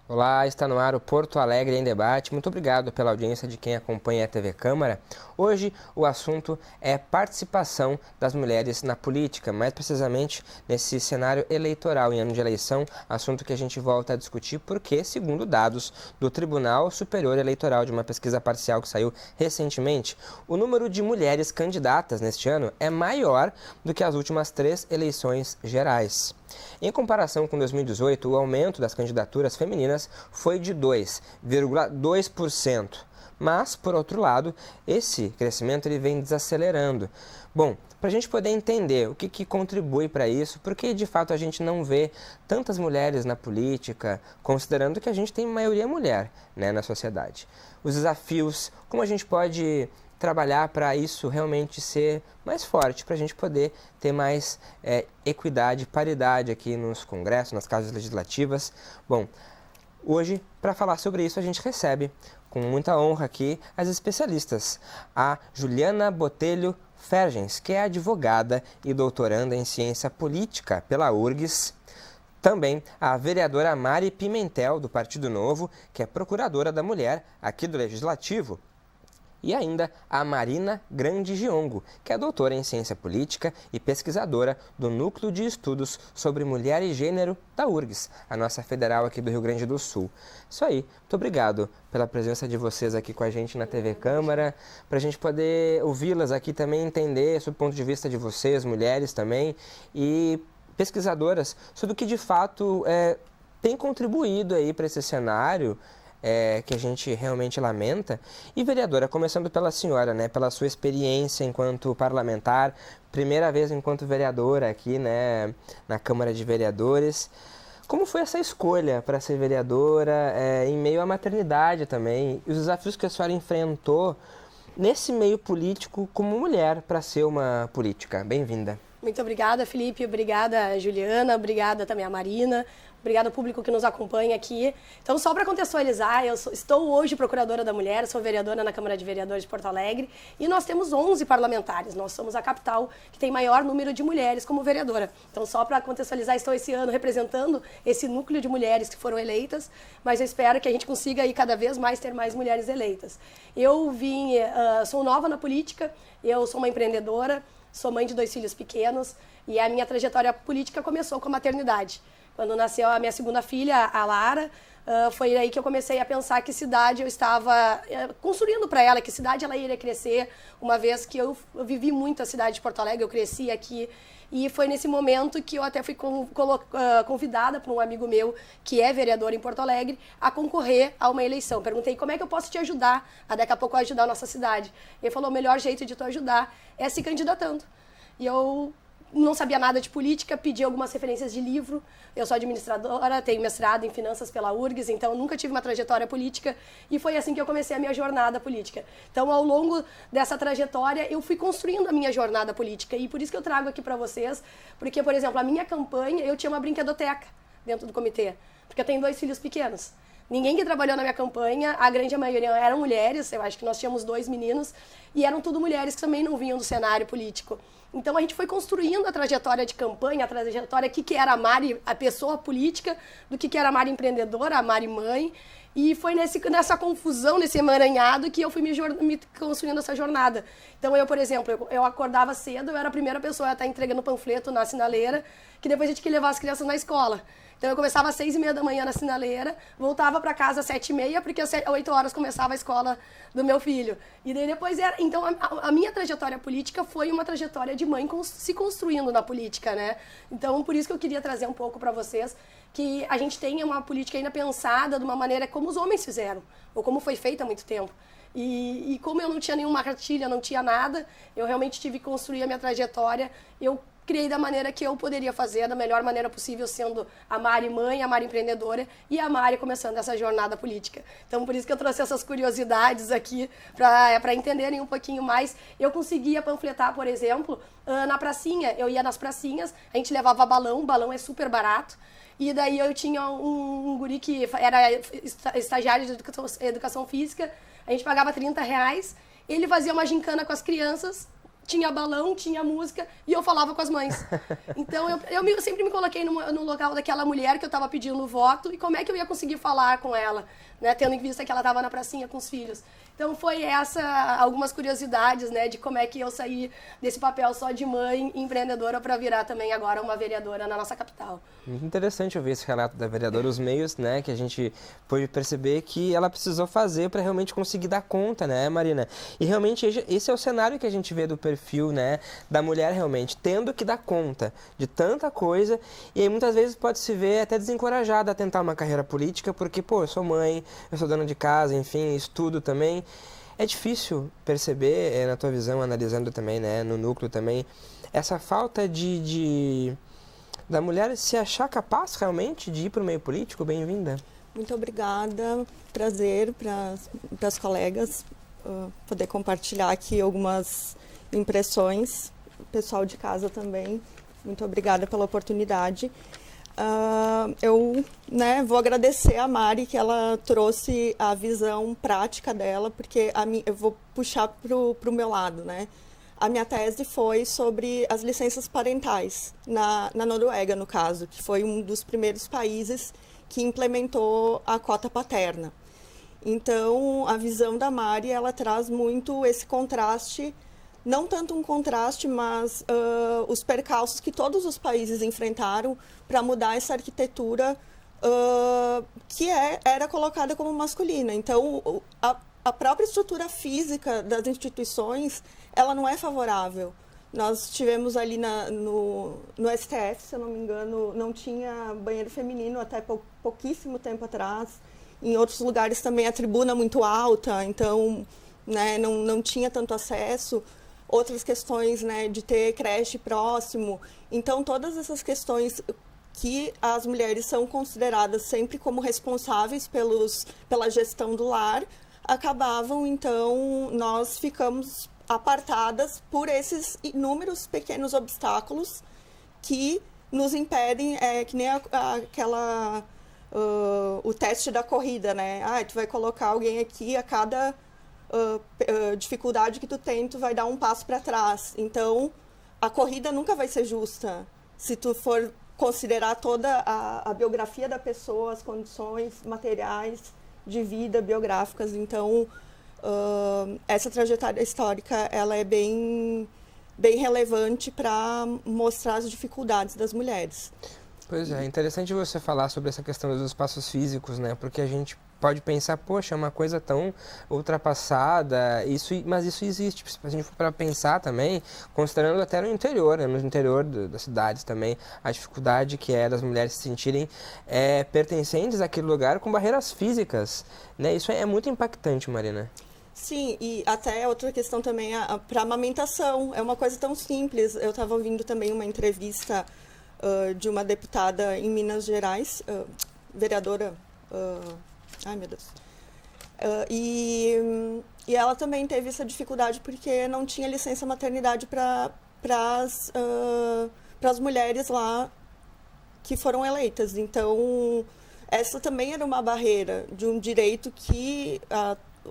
Olá, está no ar o Porto Alegre em Debate. Muito obrigado pela audiência de quem acompanha a TV Câmara. Hoje o assunto é participação das mulheres na política, mais precisamente nesse cenário eleitoral em ano de eleição, assunto que a gente volta a discutir porque, segundo dados do Tribunal Superior Eleitoral de uma pesquisa parcial que saiu recentemente, o número de mulheres candidatas neste ano é maior do que as últimas 3 eleições gerais. Em comparação com 2018, o aumento das candidaturas femininas foi de 2,2%. Mas, por outro lado, esse crescimento ele vem desacelerando. Bom, para a gente poder entender o que contribui para isso, porque de fato a gente não vê tantas mulheres na política, considerando que a gente tem maioria mulher, né, na sociedade. Os desafios, como a gente pode trabalhar para isso realmente ser mais forte, para a gente poder ter mais equidade, paridade aqui nos congressos, nas casas legislativas. Bom, hoje, para falar sobre isso, a gente recebe com muita honra aqui as especialistas, a Juliana Botelho Fergens, que é advogada e doutoranda em ciência política pela URGS, também a vereadora Mari Pimentel, do Partido Novo, que é procuradora da mulher aqui do Legislativo, e ainda a Marina Grande Giongo, que é doutora em ciência política e pesquisadora do Núcleo de Estudos sobre Mulher e Gênero da URGS, a nossa federal aqui do Rio Grande do Sul. Isso aí, muito obrigado pela presença de vocês aqui com a gente na TV Câmara, para a gente poder ouvi-las aqui também, entender sobre o ponto de vista de vocês, mulheres também, e pesquisadoras, sobre o que de fato tem contribuído aí para esse cenário, que a gente realmente lamenta. E vereadora, começando pela senhora, né, pela sua experiência enquanto parlamentar, primeira vez enquanto vereadora aqui, né, na Câmara de Vereadores. Como foi essa escolha para ser vereadora, em meio à maternidade também, e os desafios que a senhora enfrentou nesse meio político como mulher para ser uma política? Bem-vinda. Muito obrigada, Felipe. Obrigada, Juliana. Obrigada também a Marina. Obrigada ao público que nos acompanha aqui. Então, só para contextualizar, estou hoje procuradora da mulher, sou vereadora na Câmara de Vereadores de Porto Alegre e nós temos 11 parlamentares. Nós somos a capital que tem maior número de mulheres como vereadora. Então, só para contextualizar, estou esse ano representando esse núcleo de mulheres que foram eleitas, mas eu espero que a gente consiga aí cada vez mais ter mais mulheres eleitas. Eu sou nova na política, eu sou uma empreendedora, sou mãe de 2 filhos pequenos e a minha trajetória política começou com a maternidade. Quando nasceu a minha segunda filha, a Lara, foi aí que eu comecei a pensar que cidade eu estava construindo para ela, que cidade ela iria crescer, uma vez que eu vivi muito a cidade de Porto Alegre, eu cresci aqui. E foi nesse momento que eu até fui convidada por um amigo meu, que é vereador em Porto Alegre, a concorrer a uma eleição. Perguntei como é que eu posso te ajudar, a daqui a pouco ajudar a nossa cidade. Ele falou, o melhor jeito de tu ajudar é se candidatando. E eu não sabia nada de política, pedi algumas referências de livro. Eu sou administradora, tenho mestrado em finanças pela URGS, então nunca tive uma trajetória política e foi assim que eu comecei a minha jornada política. Então, ao longo dessa trajetória, eu fui construindo a minha jornada política e por isso que eu trago aqui para vocês, porque, por exemplo, a minha campanha, eu tinha uma brinquedoteca dentro do comitê, porque eu tenho 2 filhos pequenos. Ninguém que trabalhou na minha campanha, a grande maioria eram mulheres, eu acho que nós tínhamos 2 meninos, e eram tudo mulheres que também não vinham do cenário político. Então a gente foi construindo a trajetória de campanha, a trajetória que era a Mari, a pessoa política, do que era a Mari empreendedora, a Mari mãe, e foi nessa confusão, nesse emaranhado, que eu fui me construindo essa jornada. Então eu, por exemplo, eu acordava cedo, eu era a primeira pessoa a estar entregando panfleto na sinaleira, que depois a gente tinha que levar as crianças na escola. Então eu começava às 6h30 da manhã na sinaleira, voltava para casa às 7h30, porque às 8 horas começava a escola do meu filho. E daí depois era... Então a minha trajetória política foi uma trajetória de mãe se construindo na política, né? Então por isso que eu queria trazer um pouco para vocês que a gente tenha uma política ainda pensada de uma maneira como os homens fizeram, ou como foi feita há muito tempo. E como eu não tinha nenhuma cartilha, não tinha nada, eu realmente tive que construir a minha trajetória, eu criei da maneira que eu poderia fazer, da melhor maneira possível, sendo a Mari mãe, a Mari empreendedora e a Mari começando essa jornada política. Então, por isso que eu trouxe essas curiosidades aqui, para entenderem um pouquinho mais. Eu conseguia panfletar, por exemplo, na pracinha. Eu ia nas pracinhas, a gente levava balão, o balão é super barato. E daí eu tinha um guri que era estagiário de educação física, a gente pagava R$30, ele fazia uma gincana com as crianças, tinha balão, tinha música e eu falava com as mães. Então eu sempre me coloquei no local daquela mulher que eu estava pedindo voto e como é que eu ia conseguir falar com ela, né, tendo em vista que ela estava na pracinha com os filhos. Então foi algumas curiosidades, né, de como é que eu saí desse papel só de mãe empreendedora para virar também agora uma vereadora na nossa capital. Muito interessante ouvir esse relato da vereadora, os meios, né, que a gente pôde perceber que ela precisou fazer para realmente conseguir dar conta, né, Marina? E realmente esse é o cenário que a gente vê do perfil, né, da mulher realmente, tendo que dar conta de tanta coisa e aí muitas vezes pode se ver até desencorajada a tentar uma carreira política porque, pô, eu sou mãe, eu sou dona de casa, enfim, estudo também. É difícil perceber, na tua visão, analisando também, né, no núcleo também, essa falta da mulher se achar capaz realmente de ir para o meio político. Bem-vinda. Muito obrigada, prazer para as colegas poder compartilhar aqui algumas impressões, o pessoal de casa também, muito obrigada pela oportunidade. Eu vou agradecer a Mari que ela trouxe a visão prática dela, porque eu vou puxar para o meu lado, né? A minha tese foi sobre as licenças parentais, na Noruega, no caso, que foi um dos primeiros países que implementou a cota paterna. Então, a visão da Mari, ela traz muito esse contraste, não tanto um contraste, mas os percalços que todos os países enfrentaram para mudar essa arquitetura que era colocada como masculina. Então, a própria estrutura física das instituições, ela não é favorável. Nós tivemos ali no STF, se eu não me engano, não tinha banheiro feminino até pouquíssimo tempo atrás. Em outros lugares também a tribuna muito alta, então, né, não tinha tanto acesso. Outras questões, né, de ter creche próximo. Então, todas essas questões que as mulheres são consideradas sempre como responsáveis pela gestão do lar, acabavam, então, nós ficamos apartadas por esses inúmeros pequenos obstáculos que nos impedem, que nem o teste da corrida, né? Tu vai colocar alguém aqui a cada dificuldade que tu tem, tu vai dar um passo para trás. Então, a corrida nunca vai ser justa se tu for considerar toda a biografia da pessoa, as condições materiais de vida biográficas. Então, essa trajetória histórica ela é bem relevante para mostrar as dificuldades das mulheres. Pois é interessante você falar sobre essa questão dos espaços físicos, né? Porque a gente pode pensar, poxa, é uma coisa tão ultrapassada, mas isso existe. Se a gente for para pensar também, considerando até no interior, né? No interior das cidades também, a dificuldade que é das mulheres se sentirem pertencentes àquele lugar com barreiras físicas, né? Isso é muito impactante, Marina. Sim, e até outra questão também, para a amamentação, é uma coisa tão simples. Eu estava ouvindo também uma entrevista de uma deputada em Minas Gerais, vereadora, ai meu Deus, e ela também teve essa dificuldade porque não tinha licença maternidade para as mulheres lá que foram eleitas. Então, essa também era uma barreira de um direito que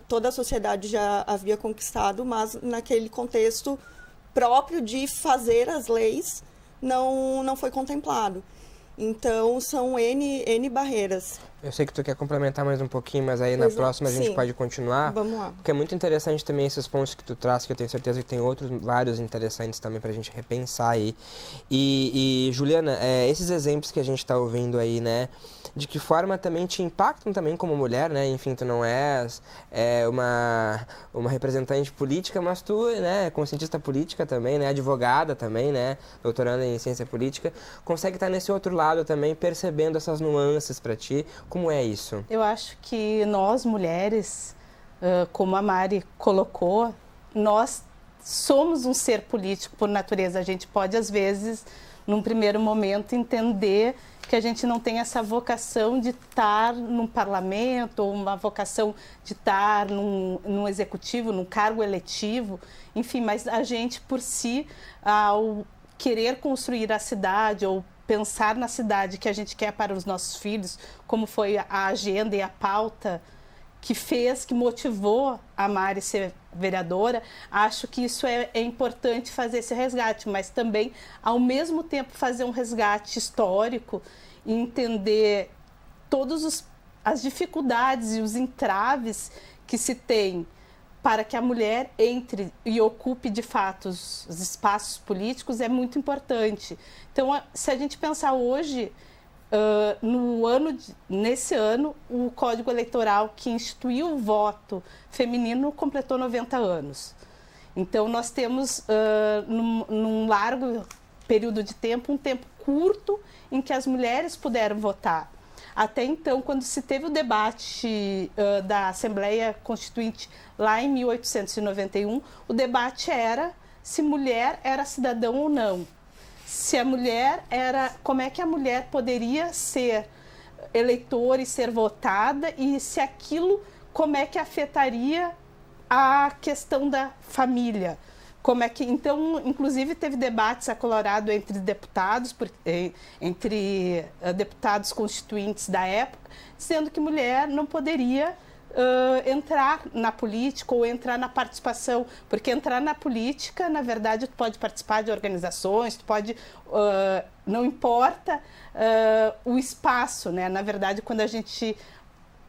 toda a sociedade já havia conquistado, mas naquele contexto próprio de fazer as leis, não foi contemplado. Então, são N barreiras. Eu sei que tu quer complementar mais um pouquinho, mas aí na próxima a gente pode continuar. Vamos lá. Porque é muito interessante também esses pontos que tu traz, que eu tenho certeza que tem vários interessantes também pra gente repensar aí. E Juliana, esses exemplos que a gente tá ouvindo aí, né, de que forma também te impactam também como mulher, né? Enfim, tu não és uma representante política, mas tu, né, como cientista política também, né, advogada também, né, doutoranda em ciência política, consegue estar nesse outro lado também, percebendo essas nuances para ti. Como é isso? Eu acho que nós, mulheres, como a Mari colocou, nós somos um ser político por natureza. A gente pode, às vezes, num primeiro momento, entender que a gente não tem essa vocação de estar num parlamento ou uma vocação de estar num executivo, num cargo eletivo, enfim, mas a gente, por si, ao querer construir a cidade ou pensar na cidade que a gente quer para os nossos filhos, como foi a agenda e a pauta que fez, que motivou a Mari ser vereadora, acho que isso é importante fazer esse resgate, mas também, ao mesmo tempo, fazer um resgate histórico e entender todas as dificuldades e os entraves que se tem para que a mulher entre e ocupe, de fato, os espaços políticos é muito importante. Então, se a gente pensar hoje, nesse ano, o Código Eleitoral que instituiu o voto feminino completou 90 anos. Então, nós temos, num largo período de tempo, um tempo curto em que as mulheres puderam votar. Até então, quando se teve o debate da Assembleia Constituinte lá em 1891, o debate era se mulher era cidadão ou não. Se a mulher era, como é que a mulher poderia ser eleitora e ser votada, e se aquilo, como é que afetaria a questão da família. Como é que, então, inclusive, teve debates acalorados entre deputados, entre deputados constituintes da época, dizendo que mulher não poderia entrar na política ou entrar na participação, porque entrar na política, na verdade, tu pode participar de organizações, tu pode, não importa o espaço, né? Na verdade, quando a gente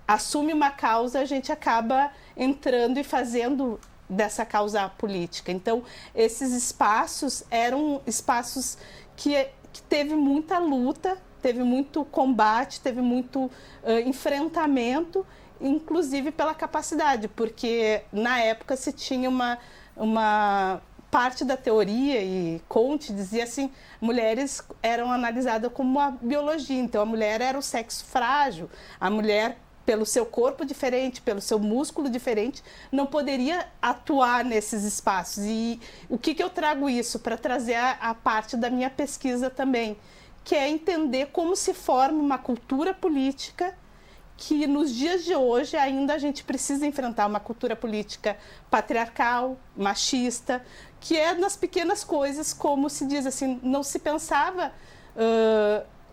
assume uma causa, a gente acaba entrando e fazendo dessa causa política. Então, esses espaços eram espaços que teve muita luta, teve muito combate, teve muito enfrentamento, inclusive pela capacidade, porque na época se tinha uma parte da teoria, e Comte dizia assim, mulheres eram analisadas como uma biologia, então a mulher era o sexo frágil, a mulher, pelo seu corpo diferente, pelo seu músculo diferente, não poderia atuar nesses espaços. E o que eu trago isso? Para trazer a parte da minha pesquisa também, que é entender como se forma uma cultura política que nos dias de hoje ainda a gente precisa enfrentar, uma cultura política patriarcal, machista, que é nas pequenas coisas, como se diz assim, não se pensava,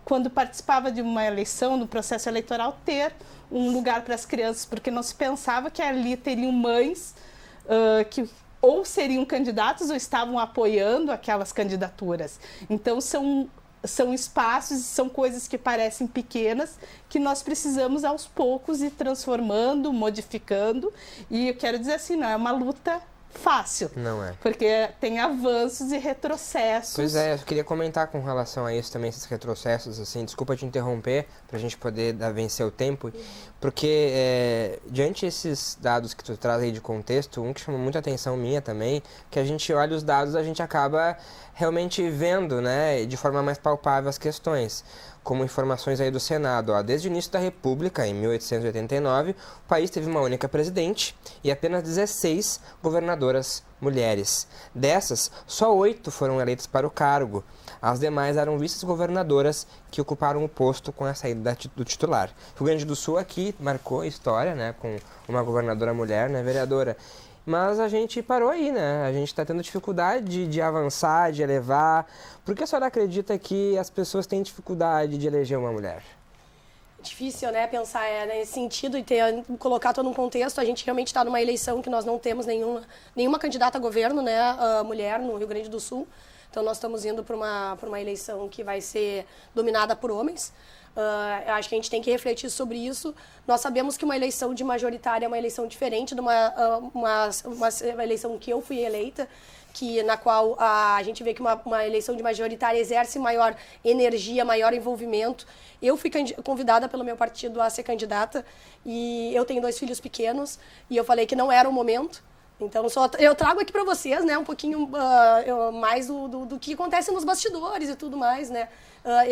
quando participava de uma eleição, no processo eleitoral, ter um lugar para as crianças, porque não se pensava que ali teriam mães que ou seriam candidatos ou estavam apoiando aquelas candidaturas. Então, são espaços e são coisas que parecem pequenas, que nós precisamos aos poucos ir transformando, modificando. E eu quero dizer assim, não é uma luta fácil. Não é. Porque tem avanços e retrocessos. Pois é, eu queria comentar com relação a isso também, esses retrocessos, assim, desculpa te interromper, para a gente poder vencer o tempo, porque diante desses dados que tu traz aí de contexto, um que chama muita atenção minha também, que a gente olha os dados, a gente acaba realmente vendo, né, de forma mais palpável as questões. Como informações aí do Senado, desde o início da República, em 1889, o país teve uma única presidente e apenas 16 governadoras mulheres. Dessas, só 8 foram eleitas para o cargo. As demais eram vice-governadoras que ocuparam o posto com a saída do titular. O Rio Grande do Sul aqui marcou história, né, com uma governadora mulher, né, vereadora. Mas a gente parou aí, né? A gente está tendo dificuldade de avançar, de elevar. Por que a senhora acredita que as pessoas têm dificuldade de eleger uma mulher? Difícil, né, pensar nesse sentido e colocar todo um contexto. A gente realmente está numa eleição que nós não temos nenhuma candidata a governo, né, mulher no Rio Grande do Sul. Então, nós estamos indo para uma eleição que vai ser dominada por homens. Eu acho que a gente tem que refletir sobre isso. Nós sabemos que uma eleição de majoritária é uma eleição diferente de uma eleição que eu fui eleita, na qual a gente vê que uma eleição de majoritária exerce maior energia, maior envolvimento. Eu fui convidada pelo meu partido a ser candidata e eu tenho 2 filhos pequenos e eu falei que não era o momento. Então, eu trago aqui para vocês, né, um pouquinho mais do que acontece nos bastidores e tudo mais, né.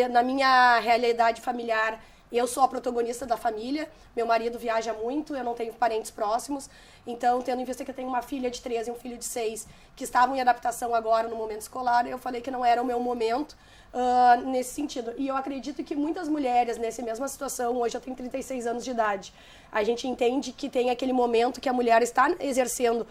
Na minha realidade familiar, eu sou a protagonista da família, meu marido viaja muito, eu não tenho parentes próximos, então, tendo em vista que eu tenho uma filha de 13 e um filho de 6, que estavam em adaptação agora no momento escolar, eu falei que não era o meu momento, nesse sentido. E eu acredito que muitas mulheres nessa mesma situação, hoje eu tenho 36 anos de idade, a gente entende que tem aquele momento que a mulher está exercendo,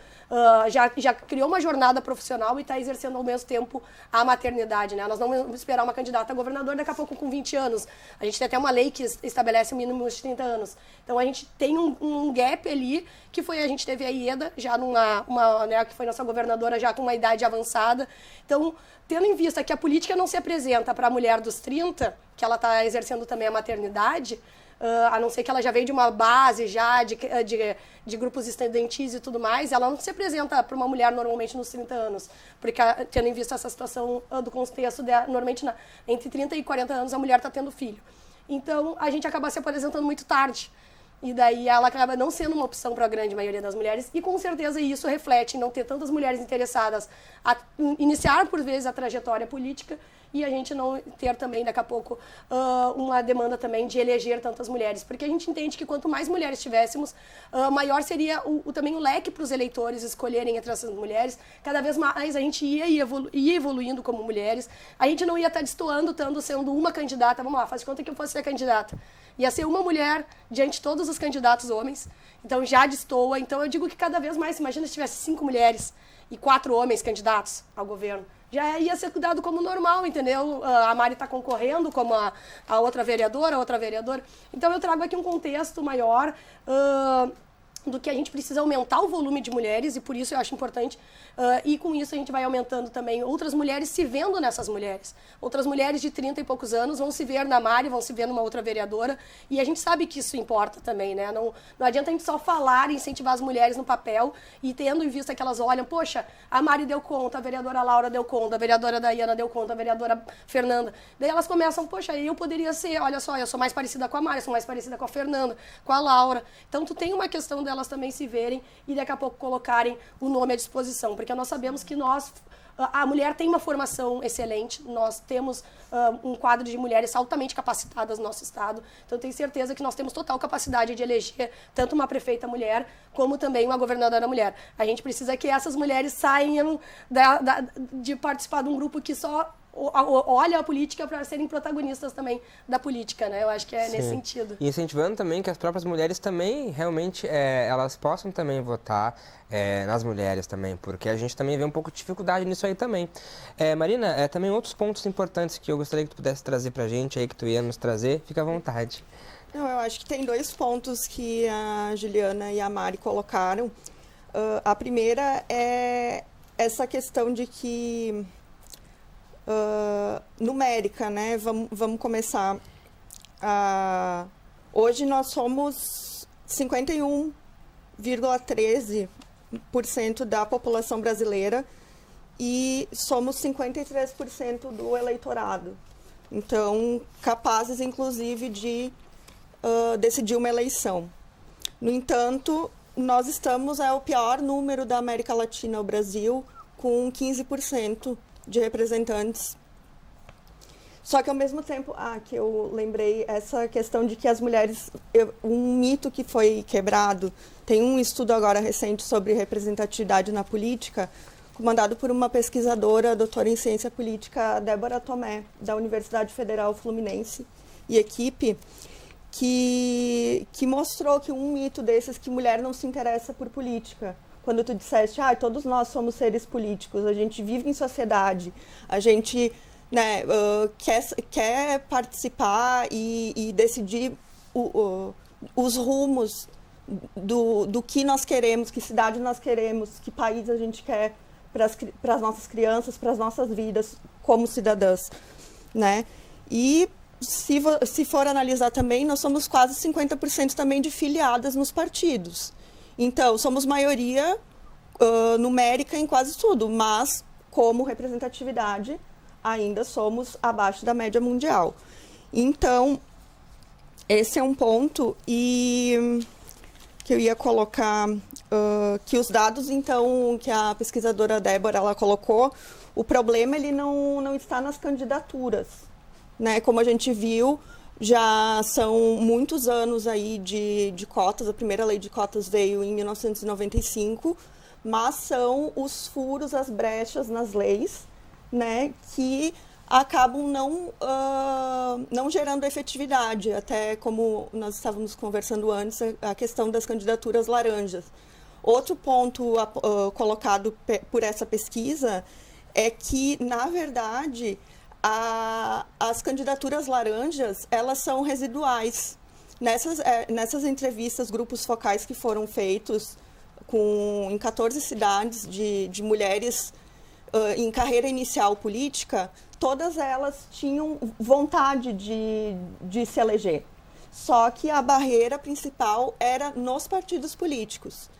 já criou uma jornada profissional e está exercendo ao mesmo tempo a maternidade, né? Nós não vamos esperar uma candidata a governador daqui a pouco com 20 anos. A gente tem até uma lei que estabelece o mínimo de 30 anos. Então a gente tem um gap ali, que foi, a gente teve a Ieda, já né, que foi nossa governadora já com uma idade avançada. Então, tendo em vista que a política não se apresenta para a mulher dos 30, que ela está exercendo também a maternidade, a não ser que ela já veio de uma base já de grupos estudantis e tudo mais, ela não se apresenta para uma mulher normalmente nos 30 anos, porque tendo em vista essa situação do contexto, normalmente entre 30 e 40 anos a mulher está tendo filho. Então, a gente acaba se apresentando muito tarde. E daí ela acaba não sendo uma opção para a grande maioria das mulheres, e com certeza isso reflete em não ter tantas mulheres interessadas a iniciar, por vezes, a trajetória política, e a gente não ter também, daqui a pouco, uma demanda também de eleger tantas mulheres. Porque a gente entende que quanto mais mulheres tivéssemos, maior seria também o leque para os eleitores escolherem entre essas mulheres. Cada vez mais a gente ia evoluindo como mulheres, a gente não ia estar destoando tanto sendo uma candidata, vamos lá, faz de conta que eu fosse a candidata. Ia ser uma mulher diante de todos os candidatos homens, então já destoa. Então eu digo que cada vez mais, imagina se tivesse 5 mulheres e 4 homens candidatos ao governo. Já ia ser cuidado como normal, entendeu? A Mari está concorrendo como a outra vereadora, Então eu trago aqui um contexto maior do que a gente precisa aumentar o volume de mulheres, e por isso eu acho importante, e com isso a gente vai aumentando também outras mulheres se vendo nessas mulheres. Outras mulheres de 30 e poucos anos vão se ver na Mari, vão se ver numa outra vereadora, e a gente sabe que isso importa também, né? Não adianta a gente só falar e incentivar as mulheres no papel, e tendo em vista que elas olham, poxa, a Mari deu conta, a vereadora Laura deu conta, a vereadora Daiana deu conta, a vereadora Fernanda. Daí elas começam, poxa, eu poderia ser, olha só, eu sou mais parecida com a Mari, sou mais parecida com a Fernanda, com a Laura. Então tu tem uma questão delas também se verem e daqui a pouco colocarem o nome à disposição, porque nós sabemos que a mulher tem uma formação excelente, nós temos um quadro de mulheres altamente capacitadas no nosso estado, então eu tenho certeza que nós temos total capacidade de eleger tanto uma prefeita mulher, como também uma governadora mulher. A gente precisa que essas mulheres saiam de participar de um grupo que só olha a política para serem protagonistas também da política, né? Eu acho que é Sim. Nesse sentido. E incentivando também que as próprias mulheres também, realmente, elas possam também votar nas mulheres também, porque a gente também vê um pouco de dificuldade nisso aí também. Marina, também outros pontos importantes que eu gostaria que tu pudesse trazer pra gente aí, que tu ia nos trazer, fica à vontade. Não, eu acho que tem 2 pontos que a Juliana e a Mari colocaram. A primeira é essa questão de que numérica, né? Vamos começar. Hoje nós somos 51,13% da população brasileira e somos 53% do eleitorado. Então, capazes, inclusive, de decidir uma eleição. No entanto, nós estamos o pior número da América Latina, o Brasil, com 15% de representantes. Só que, ao mesmo tempo, que eu lembrei essa questão de que as mulheres... Um mito que foi quebrado, tem um estudo agora recente sobre representatividade na política, comandado por uma pesquisadora, doutora em ciência política, Débora Tomé, da Universidade Federal Fluminense, e equipe, que mostrou que um mito desses, que mulher não se interessa por política. Quando tu disseste, todos nós somos seres políticos, a gente vive em sociedade, a gente quer participar e decidir os rumos do que nós queremos, que cidade nós queremos, que país a gente quer para as nossas crianças, para as nossas vidas como cidadãs, né? E se for analisar também, nós somos quase 50% também de filiadas nos partidos. Então, somos maioria numérica em quase tudo, mas como representatividade ainda somos abaixo da média mundial. Então, esse é um ponto e que eu ia colocar, que os dados, então, que a pesquisadora Débora ela colocou, o problema ele não está nas candidaturas, né? Como a gente viu, já são muitos anos aí de cotas, a primeira lei de cotas veio em 1995, mas são os furos, as brechas nas leis, né, que acabam não gerando efetividade. Até como nós estávamos conversando antes, a questão das candidaturas laranjas. Outro ponto colocado por essa pesquisa é que, na verdade, as candidaturas laranjas, elas são residuais. Nessas entrevistas, grupos focais que foram feitos em 14 cidades de mulheres em carreira inicial política, todas elas tinham vontade de se eleger. Só que a barreira principal era nos partidos políticos,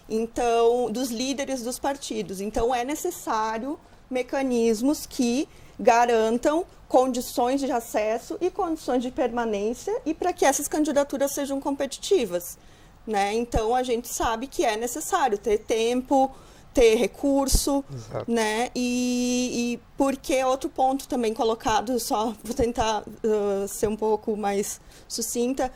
então, dos líderes dos partidos. Então, é necessário mecanismos que garantam condições de acesso e condições de permanência e para que essas candidaturas sejam competitivas, né? Então, a gente sabe que é necessário ter tempo, ter recurso, né? E porque outro ponto também colocado, só vou tentar ser um pouco mais sucinta,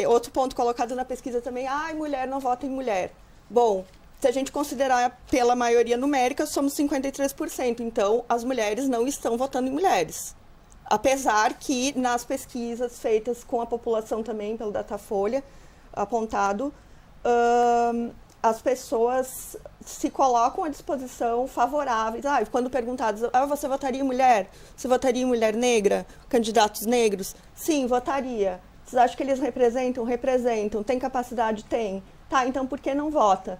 outro ponto colocado na pesquisa também, mulher não vota em mulher. Bom, se a gente considerar pela maioria numérica, somos 53%, então as mulheres não estão votando em mulheres. Apesar que nas pesquisas feitas com a população também, pelo Datafolha, apontado, as pessoas se colocam à disposição favoráveis. Quando perguntados, você votaria em mulher? Você votaria em mulher negra? Candidatos negros? Sim, votaria. Vocês acham que eles representam? Representam. Tem capacidade? Tem. Tá, então por que não vota?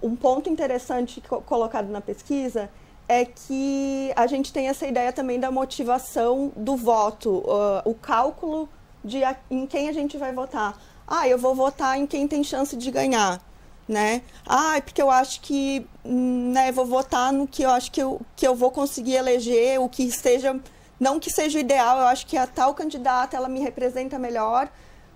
Um ponto interessante colocado na pesquisa é que a gente tem essa ideia também da motivação do voto, o cálculo de em quem a gente vai votar. Eu vou votar em quem tem chance de ganhar, né? Porque eu acho que, né, vou votar no que eu acho que eu vou conseguir eleger, o que esteja, não que seja o ideal, eu acho que a tal candidata, ela me representa melhor,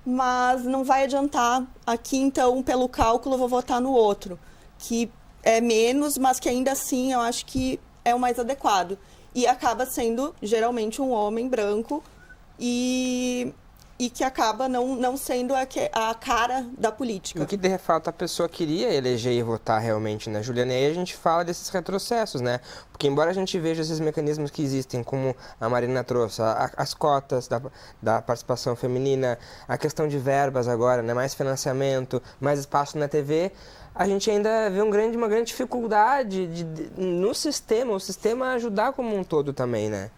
mas não vai adiantar aqui, então, pelo cálculo, eu vou votar no outro, que é menos, mas que ainda assim eu acho que é o mais adequado. E acaba sendo, geralmente, um homem branco e que acaba não sendo a cara da política. O que de fato a pessoa queria eleger e votar realmente, né, Juliana? E aí a gente fala desses retrocessos, né? Porque embora a gente veja esses mecanismos que existem, como a Marina trouxe, as cotas da participação feminina, a questão de verbas agora, né, mais financiamento, mais espaço na TV, a gente ainda vê uma grande dificuldade no sistema, o sistema ajudar como um todo também, né?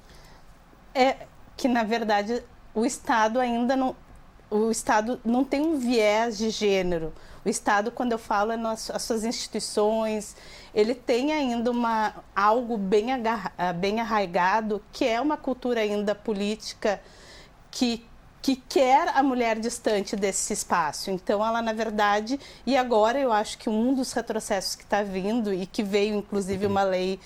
É que, na verdade, o Estado ainda não... O Estado não tem um viés de gênero. O Estado, quando eu falo, é as suas instituições, ele tem ainda algo bem arraigado, que é uma cultura ainda política que quer a mulher distante desse espaço. Então, ela, na verdade, e agora eu acho que um dos retrocessos que está vindo, e que veio, inclusive, uma lei,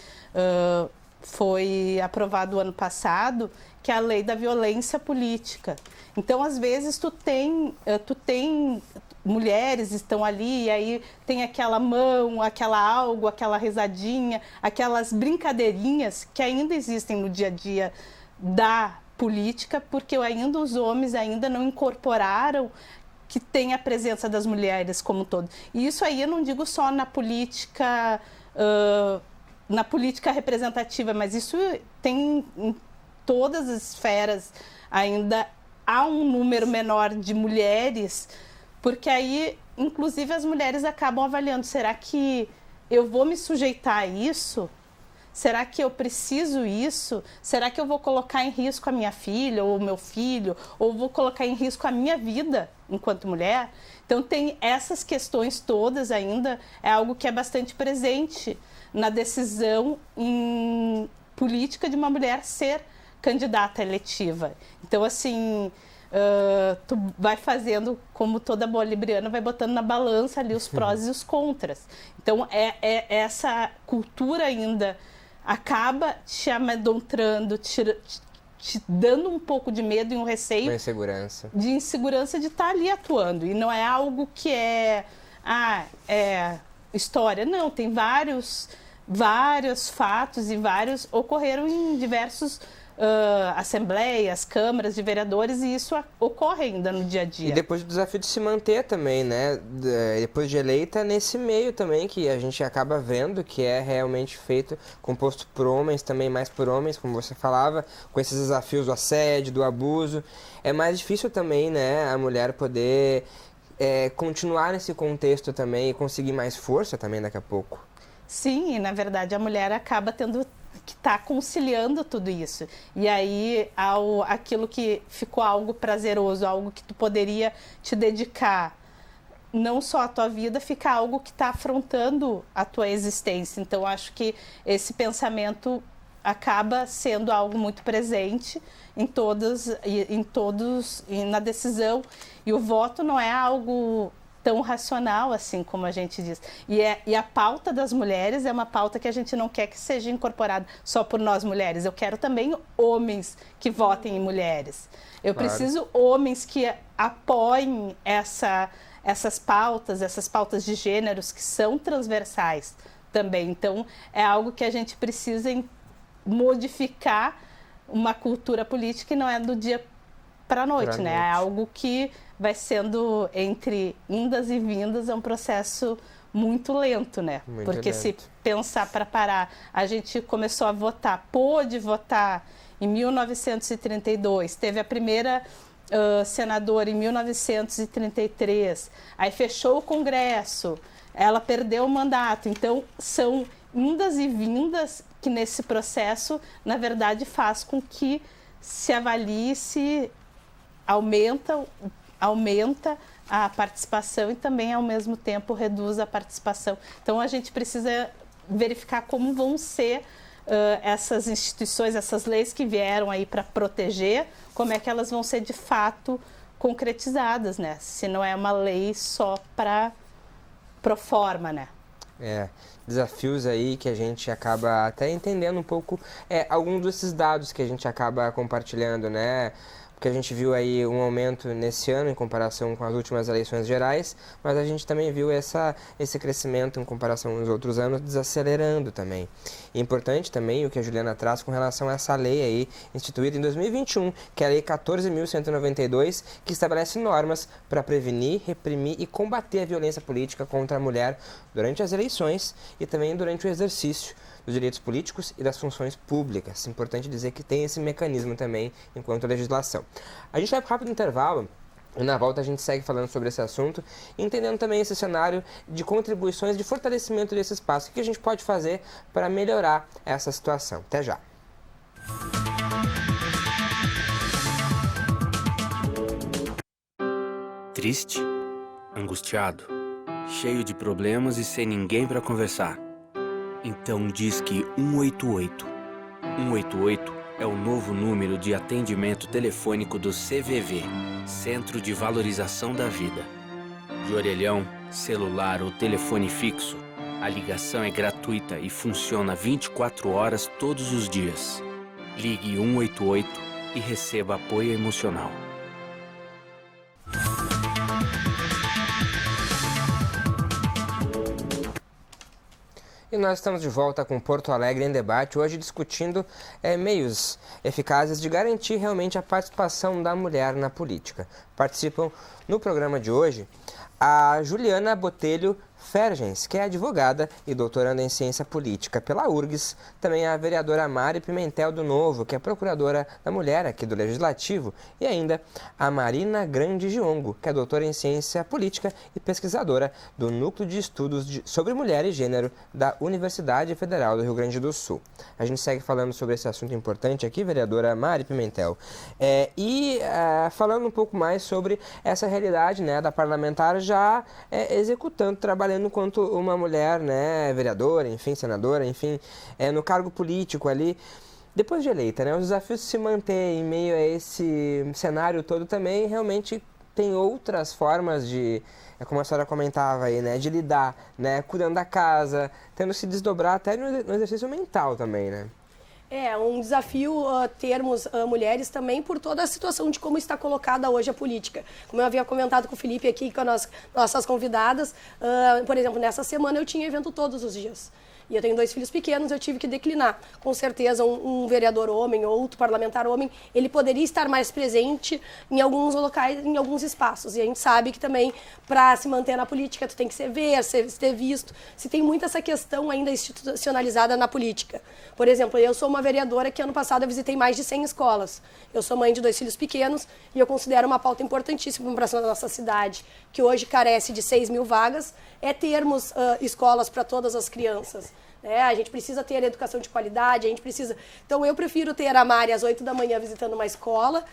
foi aprovado ano passado, que é a lei da violência política. Então, às vezes, tu tem mulheres estão ali, e aí tem aquela mão, aquela algo, aquela risadinha, aquelas brincadeirinhas que ainda existem no dia a dia da política, porque ainda os homens ainda não incorporaram que tem a presença das mulheres como um todo. E isso aí eu não digo só na política representativa, mas isso tem em todas as esferas. Ainda há um número menor de mulheres, porque aí, inclusive, as mulheres acabam avaliando, será que eu vou me sujeitar a isso? Será que eu preciso isso? Será que eu vou colocar em risco a minha filha ou o meu filho? Ou vou colocar em risco a minha vida enquanto mulher? Então, tem essas questões todas ainda, é algo que é bastante presente na decisão política de uma mulher ser candidata eletiva. Então, assim, tu vai fazendo, como toda boa libriana, vai botando na balança ali os prós e os contras. Então, essa cultura ainda acaba te amedrontando, te dando um pouco de medo e um receio. Uma insegurança. De insegurança de estar ali atuando. E não é algo que é história. Não, tem vários fatos e ocorreram em diversos assembleias, câmaras de vereadores, e isso ocorre ainda no dia a dia. E depois o desafio de se manter também, né? Depois de eleita, nesse meio também que a gente acaba vendo que é realmente feito, composto por homens, também mais por homens, como você falava, com esses desafios do assédio, do abuso. É mais difícil também, né, a mulher poder continuar nesse contexto também e conseguir mais força também daqui a pouco. Sim, e na verdade a mulher acaba tendo que estar conciliando tudo isso. E aí, aquilo que ficou algo prazeroso, algo que tu poderia te dedicar, não só a tua vida, fica algo que está afrontando a tua existência. Então, acho que esse pensamento acaba sendo algo muito presente em todos e na decisão. E o voto não é algo tão racional assim como a gente diz. E a pauta das mulheres é uma pauta que a gente não quer que seja incorporada só por nós mulheres. Eu quero também homens que votem em mulheres. Eu preciso homens que apoiem essas pautas de gêneros que são transversais também. Então, é algo que a gente precisa modificar uma cultura política e não é do dia para a noite, né? É algo que vai sendo entre indas e vindas, é um processo muito lento, né? Porque se pensar para parar, a gente começou a votar, pôde votar em 1932, teve a primeira senadora em 1933, aí fechou o Congresso, ela perdeu o mandato, então são indas e vindas que nesse processo, na verdade, faz com que se avalie se aumenta a participação e também, ao mesmo tempo, reduz a participação. Então, a gente precisa verificar como vão ser essas instituições, essas leis que vieram aí para proteger, como é que elas vão ser, de fato, concretizadas, né? Se não é uma lei só para pro forma, né? Desafios aí que a gente acaba até entendendo um pouco, alguns desses dados que a gente acaba compartilhando, né? Porque a gente viu aí um aumento nesse ano em comparação com as últimas eleições gerais, mas a gente também viu esse crescimento em comparação aos outros anos desacelerando também. E importante também o que a Juliana traz com relação a essa lei aí instituída em 2021, que é a Lei 14.192, que estabelece normas para prevenir, reprimir e combater a violência política contra a mulher durante as eleições e também durante o exercício dos direitos políticos e das funções públicas. Importante dizer que tem esse mecanismo também enquanto legislação. A gente vai para um rápido intervalo e na volta a gente segue falando sobre esse assunto, entendendo também esse cenário de contribuições, de fortalecimento desse espaço. O que a gente pode fazer para melhorar essa situação? Até já! Triste, angustiado, cheio de problemas e sem ninguém para conversar. Então disque 188. 188 é o novo número de atendimento telefônico do CVV, Centro de Valorização da Vida. De orelhão, celular ou telefone fixo, a ligação é gratuita e funciona 24 horas todos os dias. Ligue 188 e receba apoio emocional. E nós estamos de volta com Porto Alegre em Debate, hoje discutindo meios eficazes de garantir realmente a participação da mulher na política. Participam no programa de hoje a Juliana Botelho Fergens, que é advogada e doutoranda em ciência política pela URGS, também a vereadora Mari Pimentel do Novo, que é procuradora da mulher aqui do Legislativo, e ainda a Marina Grande Giongo, que é doutora em ciência política e pesquisadora do Núcleo de Estudos sobre Mulher e Gênero da Universidade Federal do Rio Grande do Sul. A gente segue falando sobre esse assunto importante aqui, vereadora Mari Pimentel, falando um pouco mais sobre essa realidade, né, da parlamentar já executando, trabalhando enquanto uma mulher, né, vereadora, enfim, senadora, enfim, no cargo político ali. Depois de eleita, né, os desafios de se manter em meio a esse cenário todo também realmente tem outras formas de, como a senhora comentava aí, né, de lidar, né, cuidando da casa, tendo que se desdobrar até no exercício mental também, né? É um desafio termos mulheres também por toda a situação de como está colocada hoje a política. Como eu havia comentado com o Felipe aqui, com as nossas convidadas, por exemplo, nessa semana eu tinha evento todos os dias. E eu tenho 2 filhos pequenos, eu tive que declinar. Com certeza, um vereador homem ou outro parlamentar homem, ele poderia estar mais presente em alguns locais, em alguns espaços. E a gente sabe que também, para se manter na política, tu tem que ser visto. Se tem muito essa questão ainda institucionalizada na política. Por exemplo, eu sou uma vereadora que ano passado eu visitei mais de 100 escolas. Eu sou mãe de 2 filhos pequenos e eu considero uma pauta importantíssima para a nossa cidade, que hoje carece de 6 mil vagas, é termos escolas para todas as crianças. A gente precisa ter educação de qualidade, a gente precisa... Então, eu prefiro ter a Mari às 8 da manhã visitando uma escola,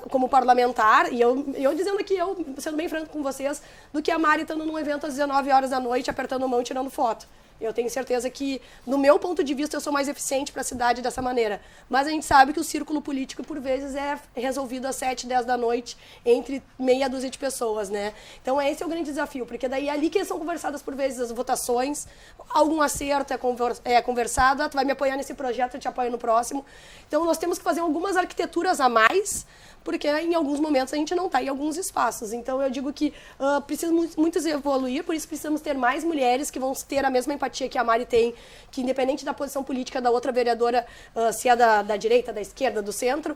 como parlamentar, e eu dizendo aqui, eu sendo bem franco com vocês, do que a Mari estando num evento às 19 horas da noite, apertando mão e tirando foto. Eu tenho certeza que, no meu ponto de vista, eu sou mais eficiente para a cidade dessa maneira. Mas a gente sabe que o círculo político, por vezes, é resolvido às 7, 10 da noite, entre meia dúzia de pessoas, né? Então, esse é o grande desafio, porque daí é ali que são conversadas, por vezes, as votações, algum acerto é conversado, tu vai me apoiar nesse projeto, eu te apoio no próximo. Então, nós temos que fazer algumas arquiteturas a mais, porque em alguns momentos a gente não está em alguns espaços. Então, eu digo que precisa muito evoluir, por isso precisamos ter mais mulheres que vão ter a mesma empatia que a Mari tem, que independente da posição política da outra vereadora, se é da direita, da esquerda, do centro,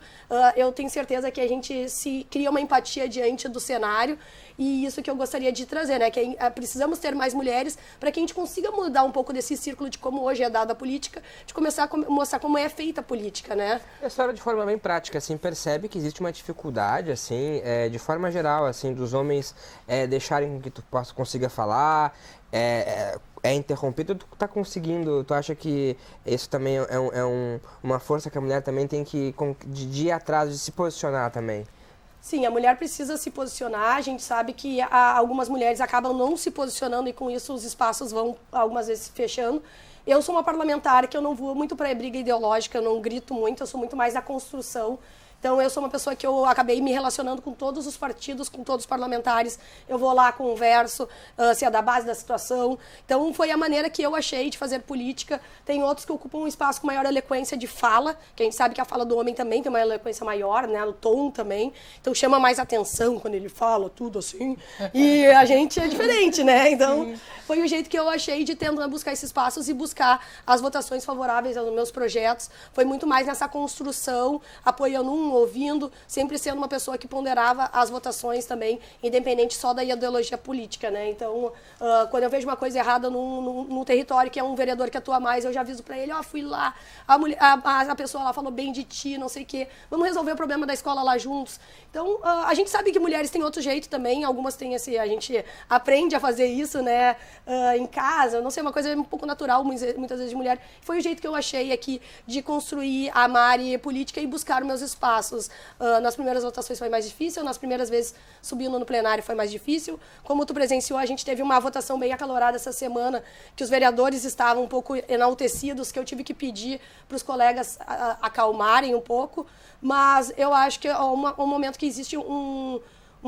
eu tenho certeza que a gente se cria uma empatia diante do cenário, e isso que eu gostaria de trazer, né? Que precisamos ter mais mulheres para que a gente consiga mudar um pouco desse círculo de como hoje é dada a política, de começar a mostrar como é feita a política, né? A senhora, de forma bem prática, assim, percebe que existe uma dificuldade, assim, de forma geral, assim, dos homens deixarem que tu consiga falar, é interrompido, tu tá conseguindo, tu acha que isso também uma força que a mulher também tem que de ir atrás, de se posicionar também? Sim, a mulher precisa se posicionar, a gente sabe que algumas mulheres acabam não se posicionando e com isso os espaços vão algumas vezes fechando. Eu sou uma parlamentar que eu não vou muito para a briga ideológica, eu não grito muito, eu sou muito mais da construção. Então, eu sou uma pessoa que eu acabei me relacionando com todos os partidos, com todos os parlamentares. Eu vou lá, converso, se é da base da situação. Então, foi a maneira que eu achei de fazer política. Tem outros que ocupam um espaço com maior eloquência de fala, que a gente sabe que a fala do homem também tem uma eloquência maior, né? O tom também. Então, chama mais atenção quando ele fala, tudo assim. E a gente é diferente, né? Então, foi o jeito que eu achei de tentar buscar esses espaços e buscar as votações favoráveis aos meus projetos. Foi muito mais nessa construção, apoiando ouvindo, sempre sendo uma pessoa que ponderava as votações também, independente só da ideologia política, né? Então, quando eu vejo uma coisa errada num território que é um vereador que atua mais, eu já aviso pra ele, fui lá, a pessoa lá falou bem de ti, não sei o quê, vamos resolver o problema da escola lá juntos. Então, a gente sabe que mulheres têm outro jeito também, algumas têm a gente aprende a fazer isso, né, em casa, não sei, uma coisa um pouco natural, muitas vezes de mulher. Foi o jeito que eu achei aqui de construir a Mari política e buscar os meus espaços. Nas primeiras votações foi mais difícil, nas primeiras vezes subindo no plenário foi mais difícil. Como tu presenciou, a gente teve uma votação bem acalorada essa semana, que os vereadores estavam um pouco enaltecidos, que eu tive que pedir para os colegas acalmarem um pouco, mas eu acho que é um momento que existe um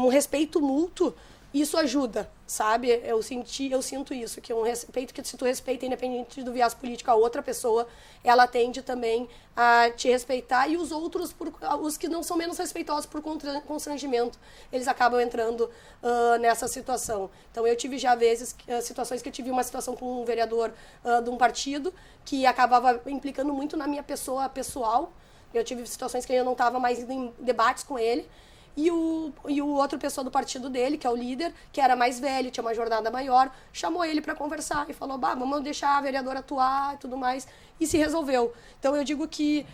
respeito mútuo, isso ajuda, sabe? Eu sinto isso, que um respeito que se tu respeita, independente do viés político, a outra pessoa, ela tende também a te respeitar, e os outros, os que não são menos respeitosos por constrangimento, eles acabam entrando nessa situação. Então, eu tive já situações que eu tive uma situação com um vereador de um partido que acabava implicando muito na minha pessoa pessoal. Eu tive situações que eu não estava mais em debates com ele. E o outro pessoa do partido dele, que é o líder, que era mais velho, tinha uma jornada maior, chamou ele para conversar e falou, vamos deixar a vereadora atuar e tudo mais, e se resolveu. Então, eu digo que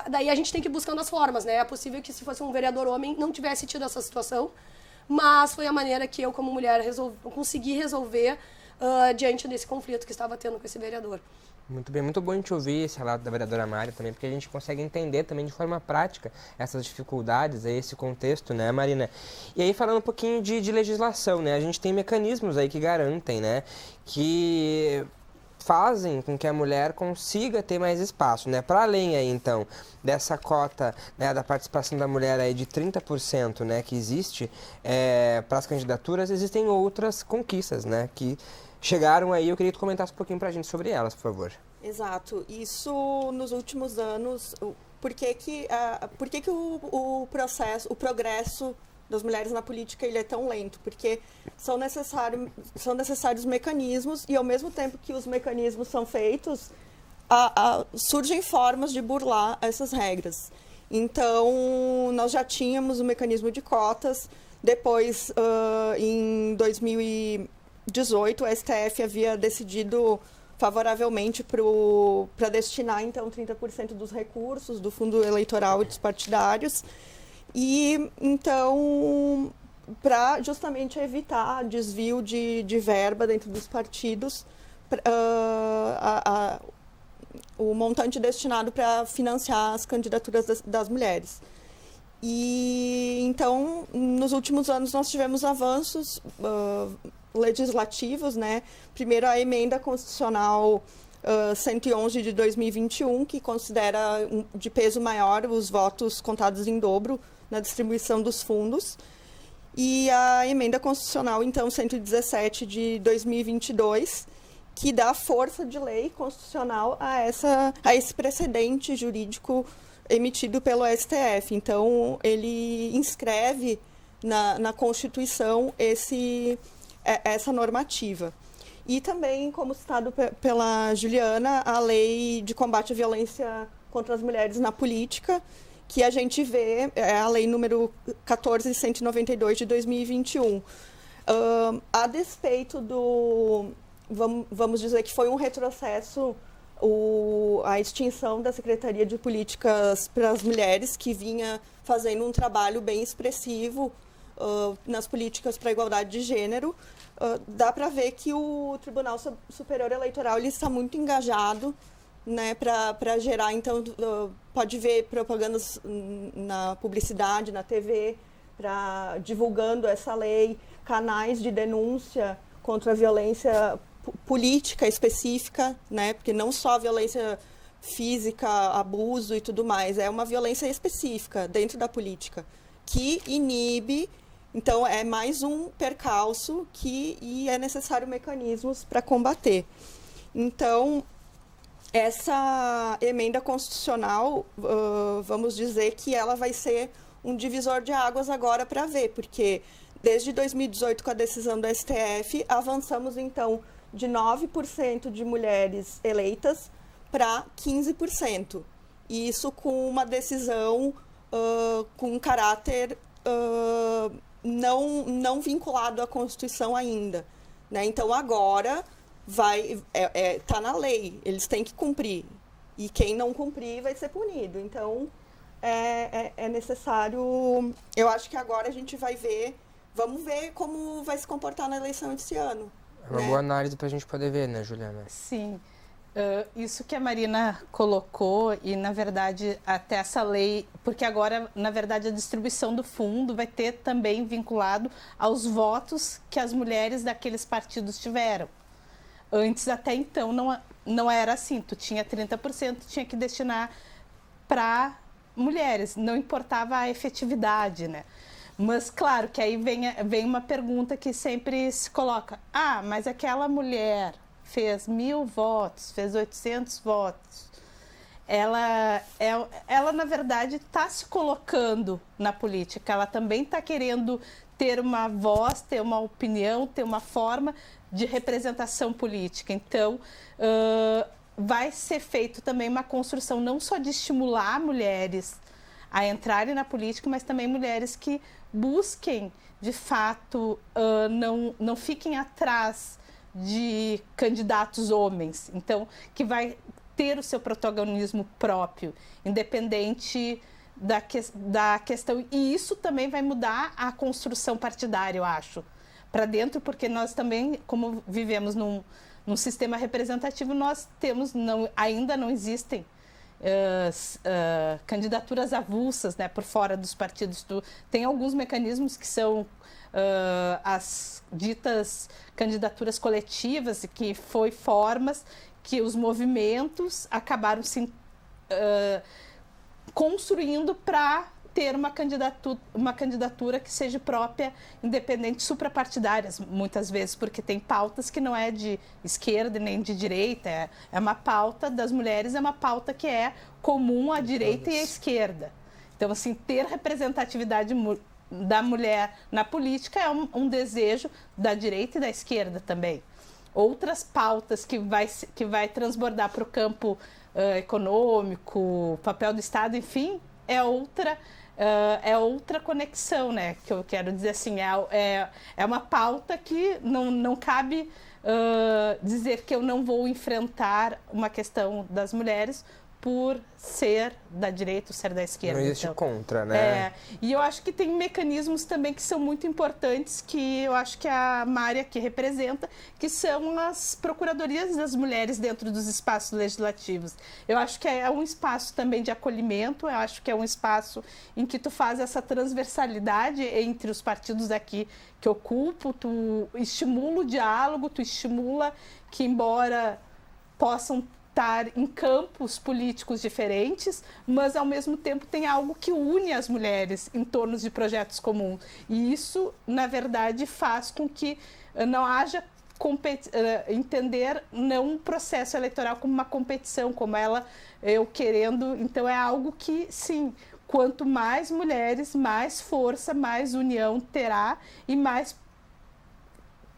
daí a gente tem que ir buscando as formas, né? É possível que se fosse um vereador homem não tivesse tido essa situação, mas foi a maneira que eu, como mulher, consegui resolver diante desse conflito que estava tendo com esse vereador. Muito bem, muito bom a gente ouvir esse relato da vereadora Mari também, porque a gente consegue entender também de forma prática essas dificuldades, esse contexto, né, Marina? E aí, falando um pouquinho de legislação, né, a gente tem mecanismos aí que garantem, né, que fazem com que a mulher consiga ter mais espaço, né? Para além aí, então, dessa cota, né, da participação da mulher aí de 30%, né, que existe para as candidaturas, existem outras conquistas, né, que chegaram aí. Eu queria que tu comentasse um pouquinho pra gente sobre elas, por favor. Exato. Isso, nos últimos anos, por que que o progresso das mulheres na política ele é tão lento, porque são necessários mecanismos e, ao mesmo tempo que os mecanismos são feitos, surgem formas de burlar essas regras. Então, nós já tínhamos o mecanismo de cotas, depois, em 2018, o STF havia decidido favoravelmente para destinar, então, 30% dos recursos do fundo eleitoral e dos partidários. E, então, para justamente evitar desvio de verba dentro dos partidos, o montante destinado para financiar as candidaturas das mulheres. E, então, nos últimos anos, nós tivemos avanços legislativos, né? Primeiro, a emenda constitucional 111 de 2021, que considera de peso maior os votos contados em dobro na distribuição dos fundos. E a emenda constitucional, então, 117 de 2022, que dá força de lei constitucional a esse precedente jurídico emitido pelo STF. Então, ele inscreve na Constituição essa normativa. E também, como citado pela Juliana, a Lei de Combate à Violência contra as Mulheres na Política, que a gente vê, é a Lei número 14.192 de 2021. A despeito vamos dizer que foi um retrocesso a extinção da Secretaria de Políticas para as Mulheres, que vinha fazendo um trabalho bem expressivo nas políticas para a igualdade de gênero. Dá para ver que o Tribunal Superior Eleitoral ele está muito engajado, né, para gerar, então, pode ver propagandas na publicidade, na TV, divulgando essa lei, canais de denúncia contra a violência política específica, né? Porque não só a violência física, abuso e tudo mais, é uma violência específica dentro da política, que inibe, então é mais um percalço e é necessário mecanismos para combater. Então, essa emenda constitucional, vamos dizer que ela vai ser um divisor de águas agora para ver, porque desde 2018, com a decisão do STF, avançamos, então, de 9% de mulheres eleitas para 15%. E isso com uma decisão com um caráter não vinculado à Constituição ainda, né? Então, agora tá na lei, eles têm que cumprir. E quem não cumprir vai ser punido. Então, é necessário... Eu acho que agora a gente vai ver... Vamos ver como vai se comportar na eleição desse ano. É uma boa análise para a gente poder ver, né, Juliana? Sim. Isso que a Marina colocou e, na verdade, até essa lei... Porque agora, na verdade, a distribuição do fundo vai ter também vinculado aos votos que as mulheres daqueles partidos tiveram. Antes, até então, não era assim. Tu tinha 30%, tinha que destinar para mulheres. Não importava a efetividade, né? Mas, claro, que aí vem uma pergunta que sempre se coloca. Mas aquela mulher fez 1.000 votos, fez 800 votos. Ela na verdade, está se colocando na política. Ela também está querendo ter uma voz, ter uma opinião, ter uma forma de representação política. Então, vai ser feito também uma construção não só de estimular mulheres a entrarem na política, mas também mulheres que busquem, de fato, não fiquem atrás de candidatos homens. Então, que vai ter o seu protagonismo próprio, independente da questão. E isso também vai mudar a construção partidária, eu acho, para dentro, porque nós também, como vivemos num sistema representativo, nós ainda não existem candidaturas avulsas, né, por fora dos partidos. Tem alguns mecanismos que são as ditas candidaturas coletivas, que foi formas que os movimentos acabaram se construindo para ter uma candidatura que seja própria, independente, suprapartidárias, muitas vezes, porque tem pautas que não é de esquerda nem de direita, é uma pauta das mulheres, é uma pauta que é comum à direita e à esquerda. Então, assim, ter representatividade da mulher na política é um desejo da direita e da esquerda também. Outras pautas que vai transbordar para o campo econômico, papel do Estado, enfim, é outra conexão, né? Que eu quero dizer assim, é uma pauta que não cabe dizer que eu não vou enfrentar uma questão das mulheres por ser da direita ou ser da esquerda. Não existe contra, né? E eu acho que tem mecanismos também que são muito importantes, que eu acho que a Mari aqui representa, que são as procuradorias das mulheres dentro dos espaços legislativos. Eu acho que é um espaço também de acolhimento, eu acho que é um espaço em que tu faz essa transversalidade entre os partidos aqui que ocupam, tu estimula o diálogo, tu estimula que, embora possam estar em campos políticos diferentes, mas ao mesmo tempo tem algo que une as mulheres em torno de projetos comuns. E isso, na verdade, faz com que não haja entender não um processo eleitoral como uma competição, como eu querendo. Então é algo que, sim, quanto mais mulheres, mais força, mais união terá e mais